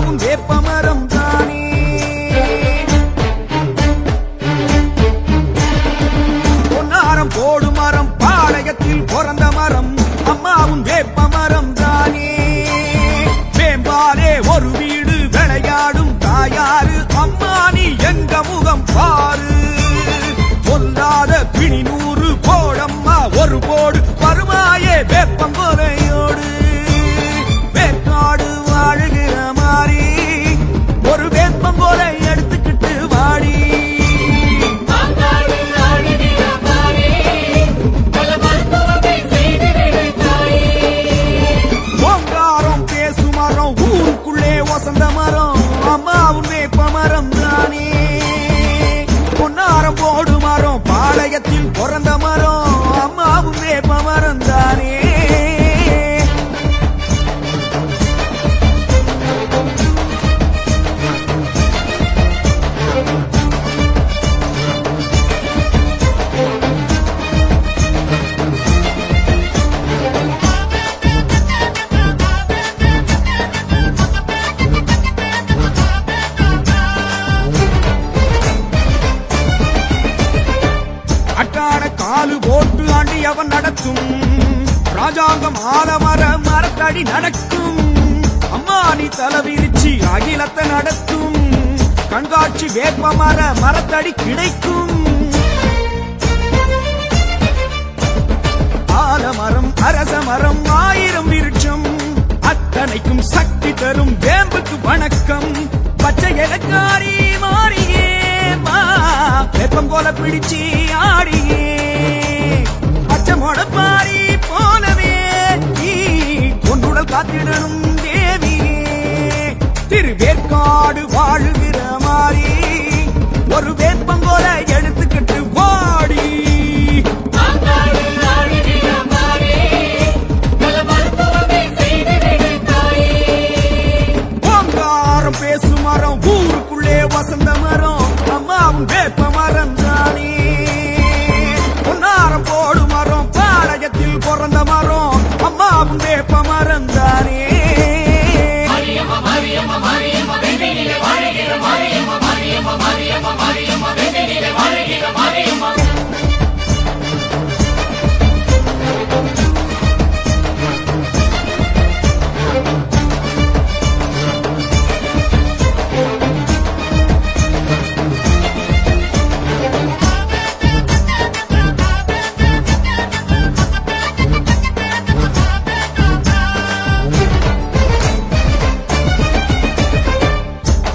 அம்மாவும் வேப்பமரம் தானே. பொன்னாரம் போடு மரம் பாளையத்தில் பிறந்த மரம் அம்மாவும் வேப்பமரம் தானே. வேம்பாலே ஒரு வீடு விளையாடும் தாயாரு அம்மா நீ எங்க முகம் பாரு. சொல்லாத பிணி 100 போடம்மா ஒரு போடு வருமாயே வேப்பங்கொலையோடு. வேக்காடு வாழுகிற மாறி ஒரு வேப்பங்கொலை எடுத்துக்கிட்டு வாடி. ஓங்காரம் பேசு மரம் ஊருக்குள்ளே வசந்த மரம் அம்மாவும் வேப்பமரம் தானே. பொன்னாரம் போடு மரம் பாளையத்தில் பிறந்த மரம் அம்மாவும் வேப்பமரம் தானே. காலு போட்டு ஆண்டி அவன் நடத்தும் ராஜாங்கம் ஆலமர மரத்தடி நடக்கும். அம்மா நீ தலவிரிச்சி அகிலத்தை நடத்தும் கண்காட்சி வேப்பமர மரத்தடி கிடைக்கும். ஆலமரம் அரச மரம் 1000 விருட்சம் அத்தனைக்கும் சக்தி தரும் வேம்புக்கு வணக்கம். பச்சை இலக்காரி மாறியே வேப்பங்கோல பிடிச்சி ஆடியே பச்சமோட பாரி போலவே பொன்னுடல் காத்திடணும் தேவியே. திருவேற்காடு வாழுகிற மாறி ஒரு வேப்பங்கோல எடுத்துக்கிட்டு வாடி. ஓங்காரம் பேசு மரம் ஊருக்குள்ளே வசந்த மரம் அம்மாவும் வேப்பமரம் தானே. பொன்னாரம் போடு மரம் பாளையத்தில் பிறந்த மரம் அம்மாவும் வேப்பமரம் தானே.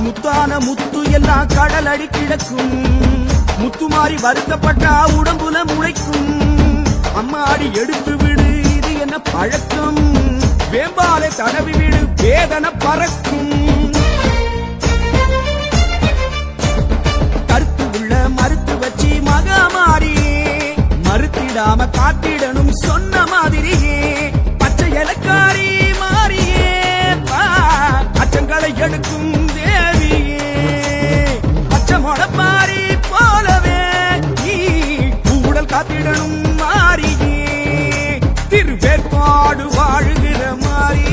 முத்தான முத்து எல்லாம் கடலடி கிடக்கும். முத்துமாரி வருத்தப்பட்டா உடம்புல முளைக்கும். அம்மாடி எடுத்து விடு இது என்ன பழக்கம். வேம்பாலை தடவி விடு வேதனை பறக்கும். கருத்து உள்ள மறுத்து வச்சு மகாமாரி மறுத்திடாம காத்திடணும் சொன்ன மாதிரியே. பச்சை இலக்காரி மாறியே அச்சங்களை எடுக்கும் தேவியே. பச்சமோட பாரி போலவே கூடல் காத்திடணும் மாறியே. திருவேற்காடு வாழுகிற மாறி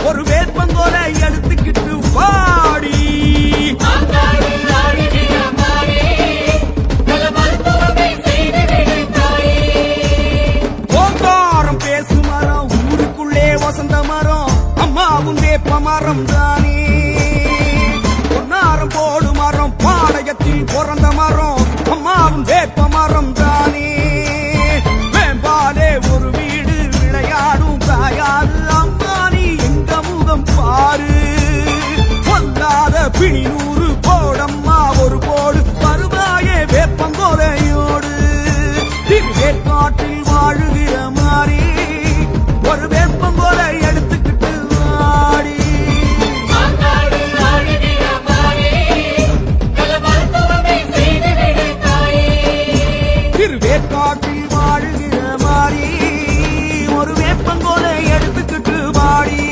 ஒரு வேப்பங்கோலை எடுத்துக்கிட்டு வாடி. ஓங்காரம் பேசு மரம் ஊருக்குள்ளே வசந்த மரம் அம்மாவும் வேப்பமரம் தானே. பொன்னாரம் போடு மரம் பாளையத்தில் பிறந்த மரம் அம்மாவும் வேப்பமரம் தானே. வேம்பாலே ஒரு வீடு விளையாடும் தாயாரு அம்மா நீ எங்க முகம் பாரு. பொல்லாத பிணி 100 போடம்மா ஒரு போடு வருவாயே வேப்பங்கொலையோடு. திருவேற்காட்டில் வாழுகிற மாறி ஒரு வேப்பங்கொலை எடுத்துக்கிட்டு வாடி. திருவேற்காட்டில் வாழுகிற மாறி ஒரு வேப்பங்கொலை எடுத்துக்கிட்டு வாடி.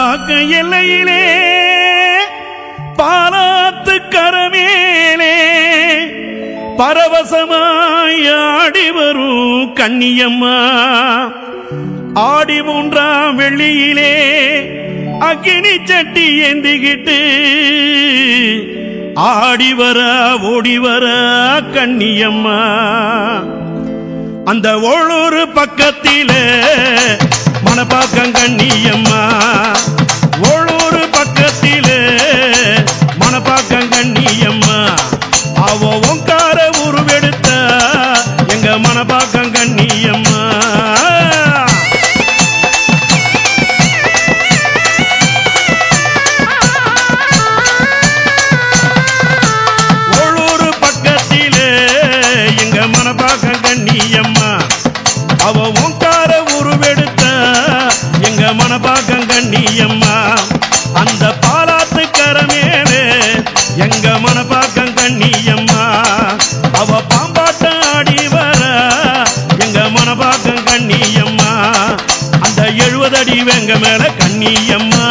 மணப்பாக்க எல்லையிலே பாலாத்து கரமேலே பரவசமாய் ஆடி வரும் கன்னியம்மா ஆடி 3ஆம் வெள்ளியிலே அக்கினி சட்டி ஏந்திக்கிட்டு ஆடி வர ஓடி வர கன்னியம்மா அந்த ஓளூர் பக்கத்திலே மணப்பாக்கம் கன்னியம்மா ஓளூர் பக்கத்திலே மணப்பாக்கம் கன்னியம்மா அவ ஓங்கார உருவெடுத்த எங்க மணப்பாக்கம் கன்னியம்மா ஓளூர் பக்கத்திலே எங்க மணப்பாக்கம் கன்னியம்மா அவ ஓங்கார உருவெடுத்த எங்க மணப்பாக்கம் கன்னியம்மா அந்த பாலாத்து கரமேலே எங்க மணப்பாக்கம் கன்னியம்மா அவ பாம்பாட்டம் ஆடி வர எங்க மணப்பாக்கம் கன்னியம்மா அந்த 70 அடி வெங்க மேல கன்னியம்மா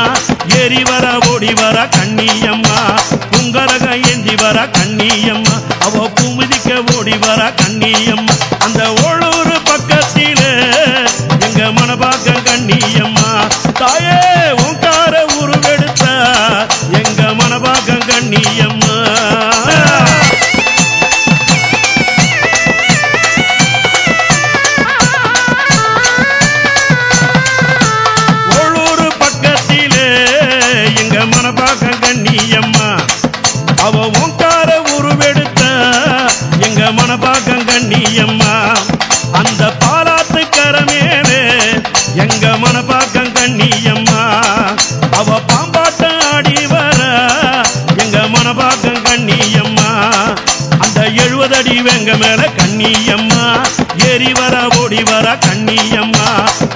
ஏறி வர ஓடி வர கன்னியம்மா குங்கரக ஏந்தி வர கன்னியம்மா அவ பூமிதிக்க ஓடி வர கன்னியம்மா அந்த ஓளூர் பக்கத்திலே எங்க மணப்பாக்கம் கன்னியம்மா தாயே ஓங்கார உருவெடுத்த எங்க மணப்பாக்கம் கன்னியம்மா ஓளூர் பக்கத்திலே எங்க மணப்பாக்கம் கன்னியம்மா அவ ஓங்கார உருவெடுத்த எங்க மணப்பாக்கம் கன்னியம்மா அந்த பாலாத்து கரமேலே எங்க மணப்பாக்கம் கன்னியம்மா அவ பாம்பாட்டம் ஆடி வர எங்க மணப்பாக்கம் கன்னியம்மா அந்த 70 அடி வெங்க மேல கன்னியம்மா ஏறி வர ஓடி வர கன்னியம்மா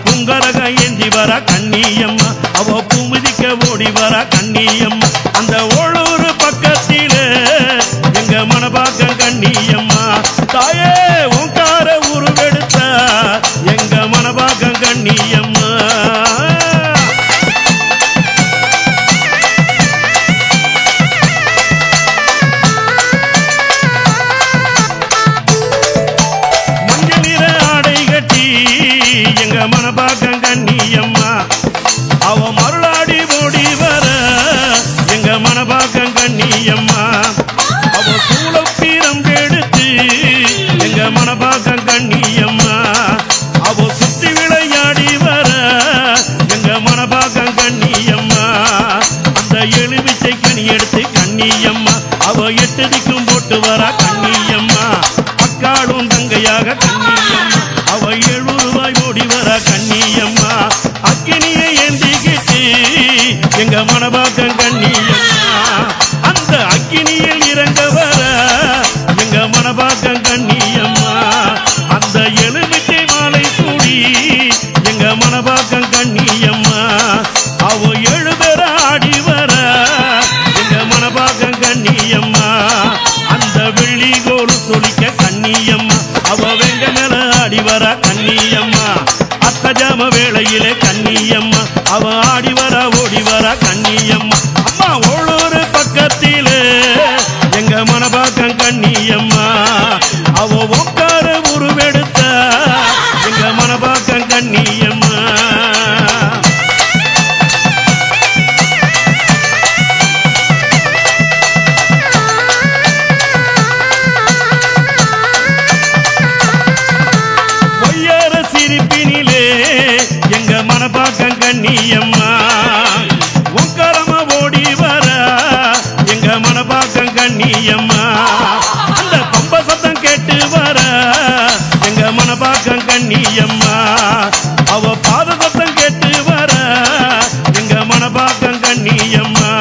குங்கரக ஏந்தி வர கன்னியம்மா அவ பூமிதிக்க ஓடி வர கன்னியம்மா அந்த ஓளூர் பக்கத்திலே எங்க மணப்பாக்கம் கன்னியம்மா தாயே ஓங்கார உருவெடுத்த எங்க மணப்பாக்கம் கன்னியம்மா மஞ்சள் நிற ஆடை கட்டி எங்க மணப்பாக்கம் கன்னியம்மா அவ மருளாடி ஓடி வர எங்க மணப்பாக்கம் கன்னியம்மா அவ சூளப்பீரம் எடுத்து எங்க மணப்பாக்கம் கன்னியம்மா அவ சுத்தி விளையாடி வர எங்க மணப்பாக்கம் கன்னியம்மா அந்த எலுமிச்சை கனி எடுத்து கன்னியம்மா அவ 8 திக்கும் போட்டு வர கன்னியம்மா அக்காளும் தங்கையாக கன்னியம்மா அவ 70 ரூபாய் ஓடி வர கன்னியம்மா அக்கினியை ஏந்திக்கிட்டு எங்க மணப்பாக்கம் கன்னியம்மா அந்த அக்கினியில் இறங்க வர எங்க மணப்பாக்கம் கன்னியம்மா அந்த எலுமிச்சை மாலை சூடி எங்க மணப்பாக்கம் கன்னியம்மா அவ 7 பேர ஆடி வர எங்க மணப்பாக்கம் கன்னியம்மா அந்த வெள்ளி கோல் சொலிக்க கன்னியம்மா அவ வெங்க மேல ஆடி வர கன்னியம்மா அத்தஜாம வேளையிலே கன்னியம்மா அவ ஆடி வர ஓடி வர கன்னியம்மா அம்மா ஓளூர் பக்கத்திலே எங்க மணப்பாக்கம் கன்னியம்மா அவ ஓங்கார உருவெடுத்த எங்க மணப்பாக்கம் கன்னியம்மா ஒய்யார சிரிப்பினிலே எங்க மணப்பாக்கம் கன்னியம்மா உங்கரமா ஓடி வர எங்க மணப்பாக்கம் கன்னியம்மா அந்த பம்ப சத்தம் கேட்டு வர எங்க மணப்பாக்கம் கன்னியம்மா அவ பாத சத்தம் கேட்டு வர எங்க மணப்பாக்கம் கன்னியம்மா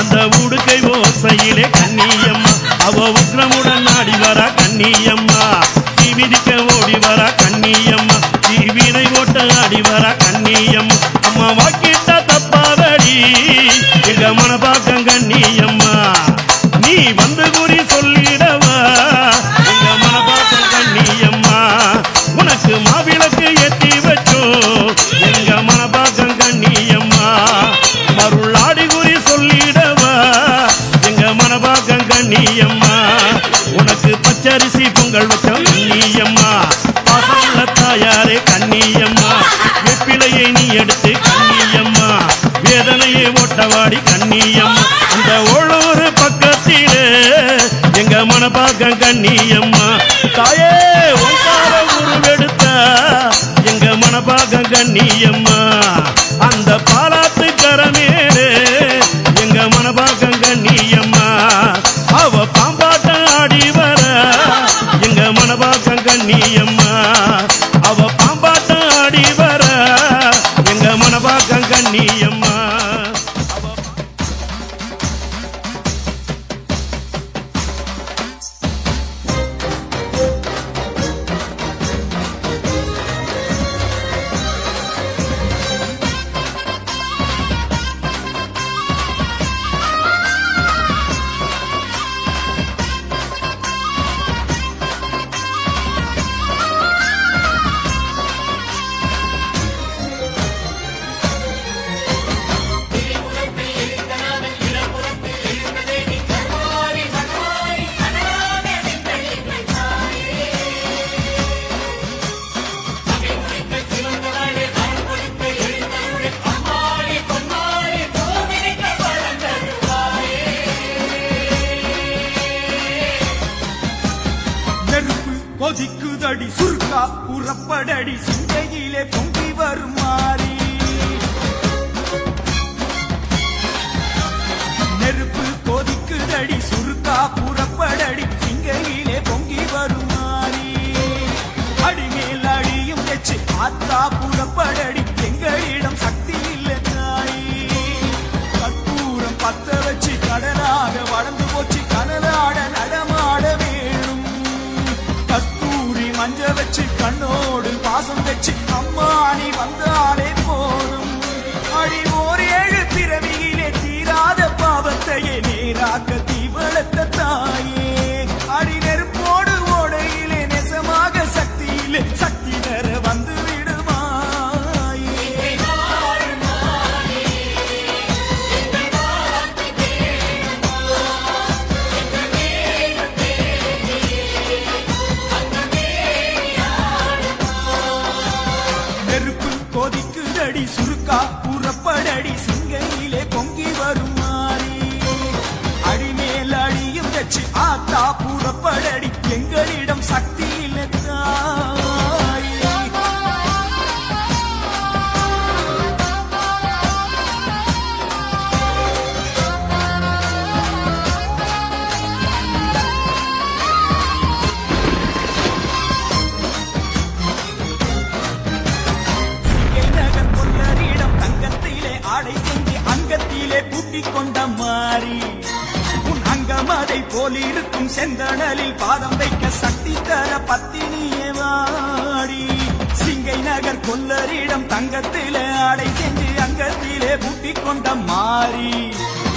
அந்த உடுக்கை ஓசையிலே கன்னியம்மா அவ உக்ரமுடன் ஆடி வர கன்னியம்மா மிதிக்க ஓடி வர கன்னியம்மா தீவினை ஓட்ட ஆடி வர கன்னியம்மா அம்மா வாக்கிட்ட தப்பாதடி எங்க மணப்பாக்கம் கன்னியம்மா நீ வந்து தொட்டவாடி கண்ணியம்மா அந்த உள்ளூர் பக்கத்திலே எங்க மனப்பாக்கம் கண்ணியம்மா தாயே உங்கார உருவெடுத்தா எங்க மனப்பாக்கம் கண்ணியம்மா அந்த பாலாத்து கரமேடு எங்க மனப்பாக்கம் கண்ணியம்மா அவ பாம்பாட்டம் ஆடி வர எங்க மனப்பாக்கம் கண்ணியம்மா அவ பாம்பாட்டம் ஆடி வர எங்க மனப்பாக்கம் கண்ணியம்மா கொதிக்குதடி சுருக்கா புறப்படடி சிந்தையிலே பொங்கி வரும் மாறி நெருப்பு கொதிக்குதடி சுருக்கா புறப்படடி சிங்கையிலே பொங்கி வரும் மாறி அடிமேல் அடியும் வச்சு ஆத்தா புறப்படடி எங்களிடம் சக்தி இல்லை தாயி கற்பூரம் பத்த வச்சு கடலாக வளர்ந்து போச்சு கனலாட நடமாட வேணும் கஸ்தூரி மஞ்ச வச்சு கண்ணோடு பாசம் வச்சு அம்மா நீ வந்தாலே போதும் அடி ஓர் 7 பிறவியிலே தீராத பாவத்தையே நேராக்க தீவளத்த தாயே அடி நெருப்போடு ஓடையிலே நெசமாக சக்தியிலே சக்தி தர வந்து விடுமாயே நெருப்பு கொதிக்குதடி சுருக்கா புறப்படடி சிங்கையிலே பொங்கி வரும் மாறி அடிமேல் அடியும் வச்சு ஆத்தா புறப்படடி எங்களிடம் சக்தி இல்லை தாயே நகர் கொல்லரிடம் தங்கத்திலே ஆடை செஞ்சு அங்கத்திலே பூட்டிக் கொண்ட மாறி உன் அங்கமதை போலிருக்கும் செந்தணலில் பாதம் வைக்க சக்தி தர பத்தினியே வாடி சிங்கை நகர் கொல்லரிடம் தங்கத்திலே ஆடை செஞ்சு அங்கத்திலே பூட்டிக் கொண்ட மாறி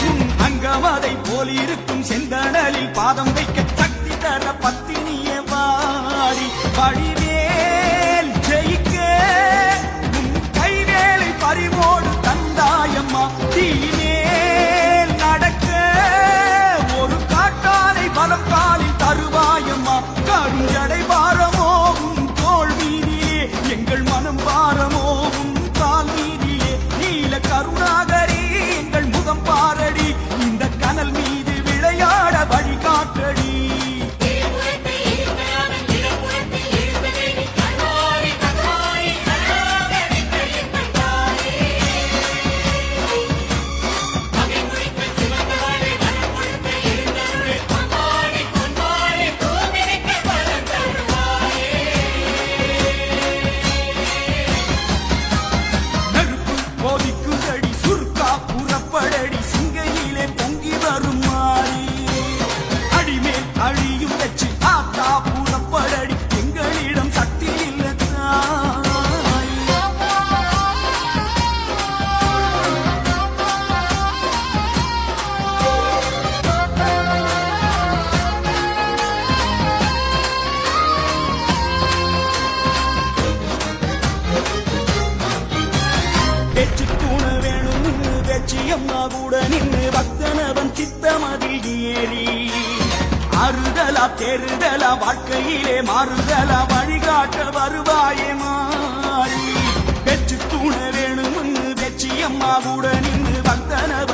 உன் அங்கமதை போலிருக்கும் செந்தணலில் பாதம் வைக்க சக்தி தர பத்தினியே வாடி வடிவேல் ஜெயிக்க கைவேலை பறிவோடு தந்தாயம்மா தீமேல் நடக்க ஒரு காட்டானை பலம் காலில் தருவாயம்மா கருஞ்சடை பாரமோ உன் தோள் மீதிலே எங்கள் மனம் பாரமோ உன் கால் மீதிலே நீல கருணாகரி எங்கள் முகம் பாரடி இந்த கனல் மீது விளையாட வழிகாட்டடி கொதிக்குதடி சுருக்கா புறப்படடி சிங்கையிலே பொங்கி வரும் மாறி அடிமேல் அழியும் வச்சு ஆத்தா புறப்படடி எங்களிடம் சக்தி இல்லை தாய் வெற்றி தூண வேணும் வெற்றியம்மா கூட நின்று பக்தனவன் சித்தமதில் ஏறி அறுதலா தெருதலா வாழ்க்கையிலே மாறுதலா வழிகாட்ட வருவாயே மாறி வெற்றி தூண வேணும் வெற்றியம்மா கூட நின்று பக்தனவன்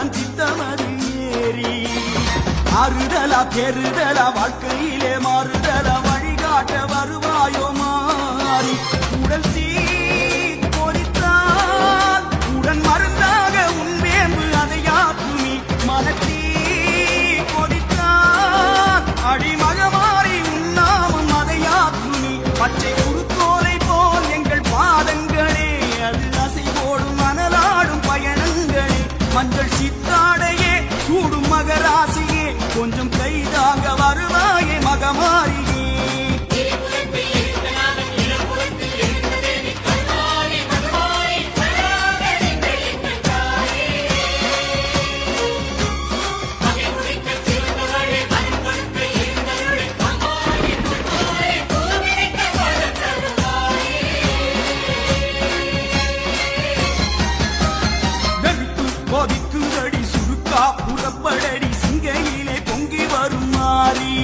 ஆறுதலா பெறுதலா வாழ்க்கையிலே மாறுதலா வழிகாட்ட வருவாயோ மாறி உடல் தீ பொறித்தான் உடன் மருந்தாக உன் வேம்பு அதை யாக்குமி மனத்தீ கொதித்தான் அடிமகமாறி உன்னாமும் அதை யாக்குமி பச்சை குருத்தோலை போல் எங்கள் பாதங்களே அது அசைவோடும் மணலாடும் பயணங்களே மஞ்சள் சித்தாடையே சூடும் மகராசியே கொஞ்சம் கைதாக வருவாயே மகமாரியே கொதிக்குதடி சுருக்கா புறப்படடி சிங்கையிலே பொங்கி வரும் மாறி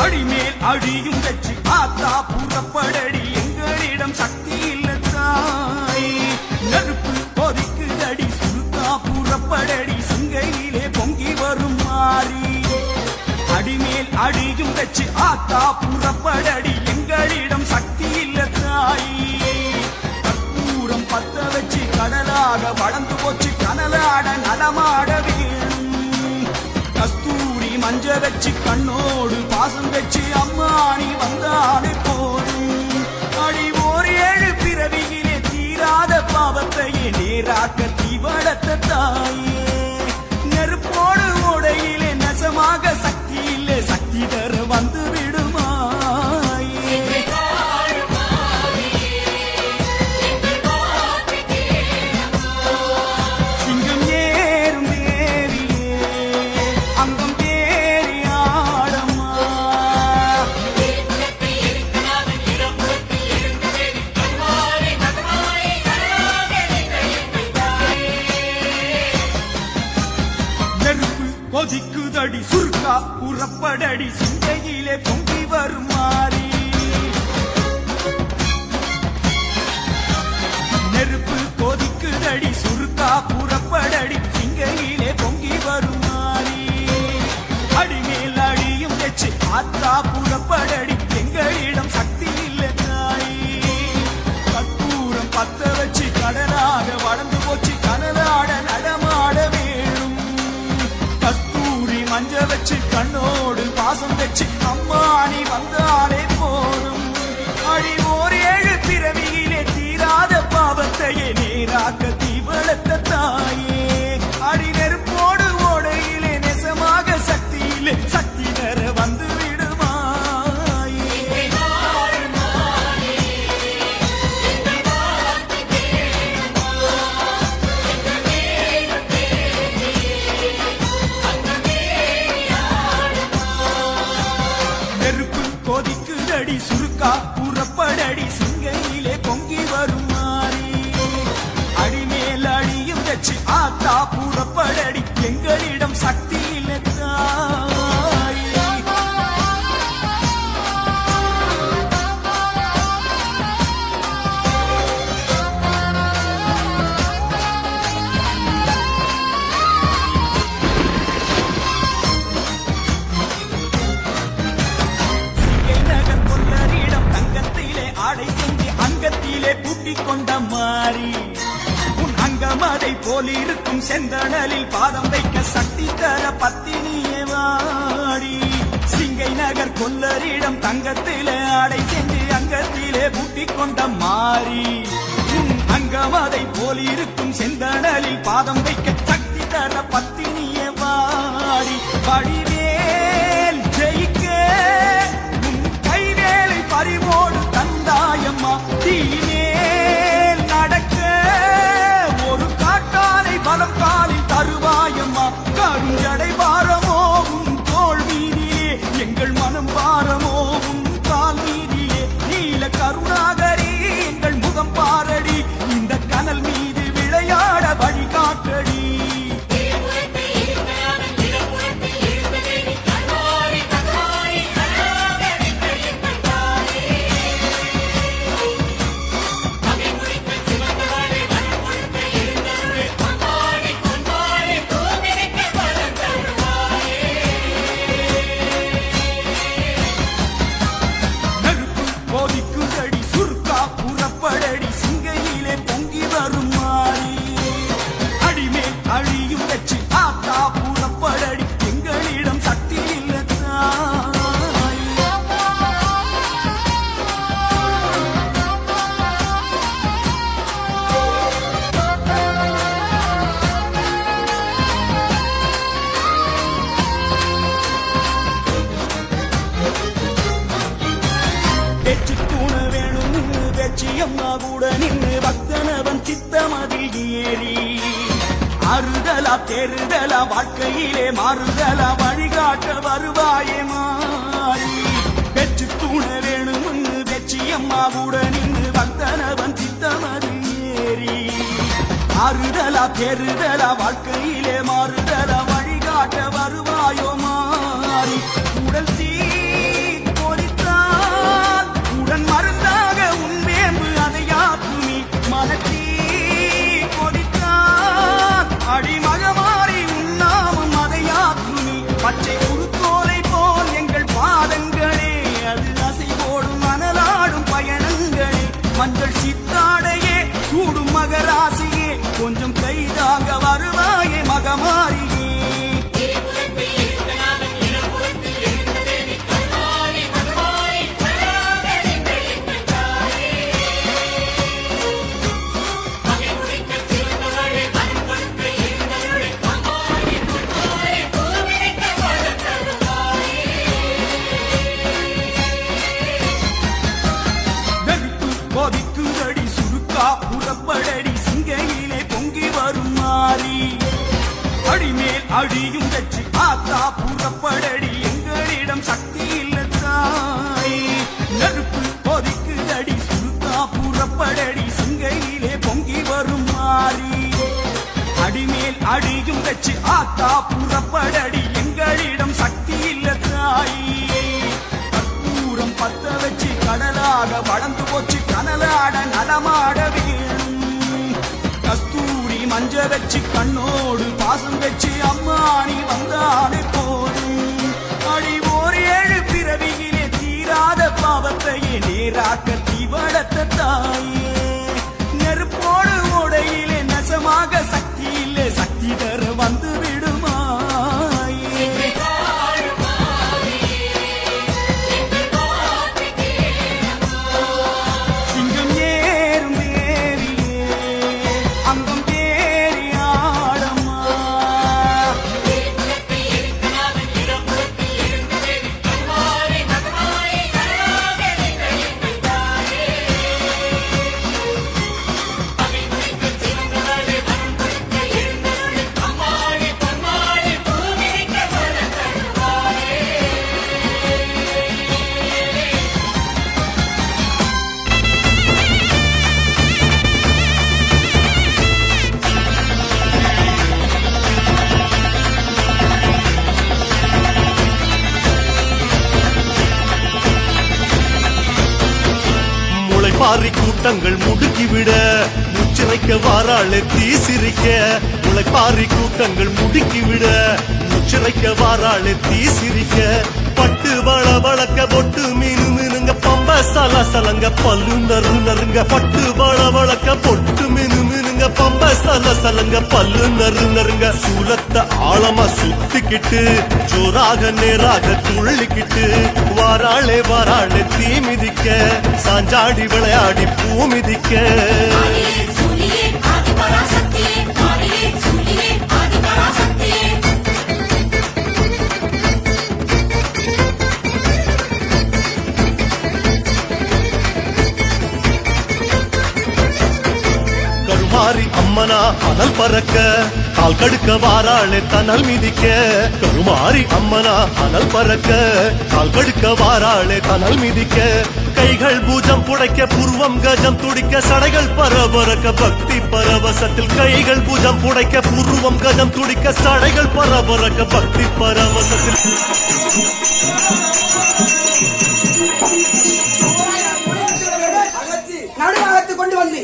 அடிமேல் அடியும் வச்சு ஆத்தா புறப்படடி எங்களிடம் சக்தி இல்ல தாய் நெருப்பு கொதிக்குதடி சுருக்கா புறப்படடி சிங்கையிலே பொங்கி வரும் மாறி அடிமேல் அடியும் வச்சு ஆத்தா புறப்படடி எங்களிடம் சக்தி இல்ல தாய் கற்பூரம் பத்த வச்சு கடலாக வளர்ந்து போச்சு கனலாட நடமாட வேணும் கஸ்தூரி மஞ்ச வச்சு கண்ணோடு பாசம் வச்சு அம்மானி வந்தாலே போதும் அடி ஓர் 7 பிறவியிலே தீராத பாவத்தையே நேராக்க தீவளத்த தாயே நெருப்போடு ஓடையிலே நெசமாக சக்தி இல்லை சக்தி தர வந்து விடுமாயே கொதிக்குதடி சுருக்கா புறப்படடி சிந்தையிலே பொங்கி வரும் மாறி நெருப்பு கொதிக்குதடி சுருக்கா புறப்படடி சிங்கையிலே பொங்கி வரும் மாறி அடிமேல் அடியும் வச்சு ஆத்தா புறப்படடி எங்களிடம் சக்தி இல்லை தாயி கற்பூரம் பத்த வச்சு கடலாக வளர்ந்து போச்சு கனலாட நடமாட வேணும் கஸ்தூரி மஞ்ச வச்சு கண்ணோடு பாசம் வச்சு அம்மானி வந்தாலே போதும் அடி ஓர் 7 பிறவியிலே தீராத பாவத்தையே நேராக்க தீவளத்த தாயே அடி நெருப்போடு ஓடையிலே நெசமாக சக்தியிலே சக்தி தர வந்து விடுமாயே நெருப்பு கொதிக்குதடி சுருக்கா புறப்படடி சிங்கையிலே பொங்கி வரும் மாறி அடிமேல் அடியும் வச்சு ஆத்தா புறப்படடி எங்களிடம் சக்தி இல்லை தாய் ஆடை செஞ்சு அங்கத்திலே பூட்டிக் கொண்ட மாறி உன் அங்கமதை போலிருக்கும் செந்தணலில் பாதம் வைக்க சக்தி தர பத்தினியே வாடி சிங்கை நகர் கொல்லரிடம் தங்கத்திலே ஆடை செஞ்சு அங்கத்திலே பூட்டிக் கொண்ட மாறி உன் அங்கமதை போலிருக்கும் செந்தணலில் பாதம் வைக்க சக்தி தர பத்தினியே வாடி வடிவேல் ஜெயிக்க கைவேலை பறிவோடு தந்தாயம்மா தீமேல் நடக்க ஒரு காட்டானை பலம் காலில் தருவாயம்மா கருஞ்சடை பாரமோ உன் தோள் மீதிலே எங்கள் மனம் பாரமோ உன் கால் மீதிலே நீல கருணாகரி எங்கள் முகம் பாரடி இந்த கனல் மீது விளையாட வழிகாட்டடி அம்மா கூட நின்று பக்தனவன் சித்தமதில் ஏறி அறுதலா தெருதலா வாழ்க்கையிலே மாறுதலா வழிகாட்ட வருவாயே மாறி வெற்றி தூண வேணும்னு வெற்றி அம்மா கூட நின்று பக்தனவன் சித்தமதில் ஏறி அறுதலா தெருதலா வாழ்க்கையிலே மாறுதலா வழிகாட்ட வருவாயோ மாறி உடல் தீ பொறித்தால் உடன் மருந்தாக உன்மேம்பு அதையாக்குமி மனத்தீ பொறித்தால் அடிமகமாறி உண்ணாமும் அதையாக்குமி பச்சை குருத்தோலை போல் எங்கள் பாதங்களே அது அசைவோடும் மணலாடும் பயணங்களே மஞ்சள் சித்தாடையே சூடும் மகராசியே கொஞ்சம் கைதாக வருவாயே மகமாரியே கொதிக்குதடி சுருக்கா புறப்படடி சிங்கையிலே பொங்கி வரும் மாறி அடிமேல் அடியும் வெற்றி ஆத்தா புறப்படடி எங்களிடம் சக்தி இல்ல தாய் நெருப்பு கொதிக்குதடி சுருக்கா புறப்படடி சிங்கையிலே பொங்கி வரும் மாறி அடிமேல் அடியும் வெற்றி ஆத்தா புறப்படடி எங்களிடம் சக்தி இல்ல தாய் பத்த வச்சு கடலாக வளர்ந்து போச்சு கனலாட நலமாட வேணும் கஸ்தூரி மஞ்ச வச்சு கண்ணோடு பாசம் வச்சு அம்மானி வந்தாலே போதும் அடி ஓர் 7 பிறவியிலே தீராத பாவத்தையே நேராக்க தீவளத்த தாயே நெருப்போடு ஓடையிலே நசமாக சக்தி இல்லை சக்தி தர வந்து விடுமாயே பாரி கூட்டங்கள் முடுக்கிவிட முச்சிறைக்க வாராளே தீசிரிக்க உழைப்பாரி கூட்டங்கள் முடுக்கிவிட முச்சிறைக்க வாராளே தீசிரிக்க பட்டு வள வளக்க பொட்டு மீனு மீனுங்க பம்ப சல சலங்க பல்லு நறு நறுங்க பட்டு வள வளக்க பொட்டு மீனு மீனுங்க பம்ப சல சலங்க பல்லு நறு நறுங்க சூலத்தை ஆழமா சுத்திக்கிட்டு ஜோராக நேராக துள்ளிக்கிட்டு வாராளே வாராளே தீ மிதிக்க சாஞ்சாடி விளையாடி பூ மிதிக்க கருமாரி அம்மனா அனல் பறக்க கால் கடுக்க வாராளே தனல் மிதிக்க கருமாரி அம்மனா அனல் பறக்க கால் கடுக்க வாராளே தனல் மிதிக்க கைகள் பூஜம் புடைக்க புருவம் கஜம் துடிக்க சடைகள் பரபரக்க பக்தி பரவசத்தில் கைகள் பூஜம் புடைக்க புருவம் கஜம் துடிக்க சடைகள் பரபரக்க பக்தி பரவசத்தில் நடுவாகத்தை கொண்டு வந்து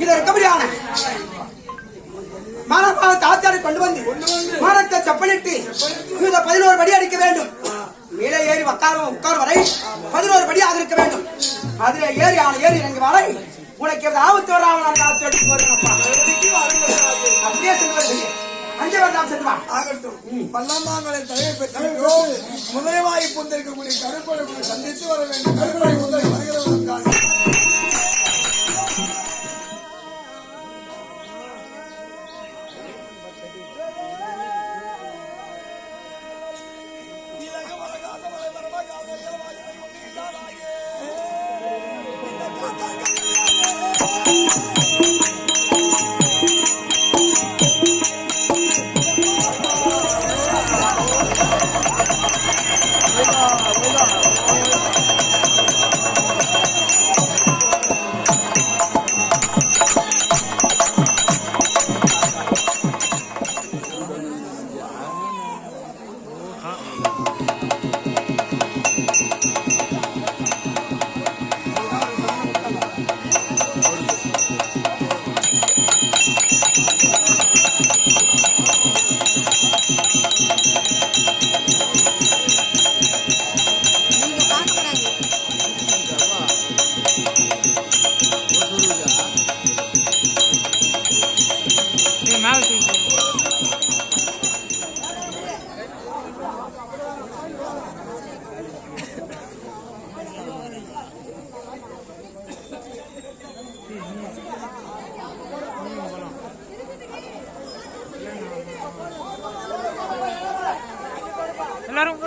இதை இருக்கபடியான மானபாகத்தை ஆச்சாரை கொண்டு வந்து மானத்தை செப்பலிட்டு இதை 11 படி அடிக்க வேண்டும். மேலே ஏறி உட்கார் வரை 11 படியாக இருக்க வேண்டும். அதுல ஏறி இறங்கி வரை உனக்கு ஆபத்து வராமல் ஆபத்து எடுத்து வருவேன்ப்பா. அப்படியே சென்று அஞ்சு வேண்டாம் செல்வா ஆகட்டும். பல்லாமாங்களை தலையை பெற்றோம் முதலவாய் பூந்திருக்கக்கூடிய கருப்பொழுது சந்தித்து வர வேண்டும். கருப்பொழி முதல் வருகிறவர்களுக்காக எல்லாரும்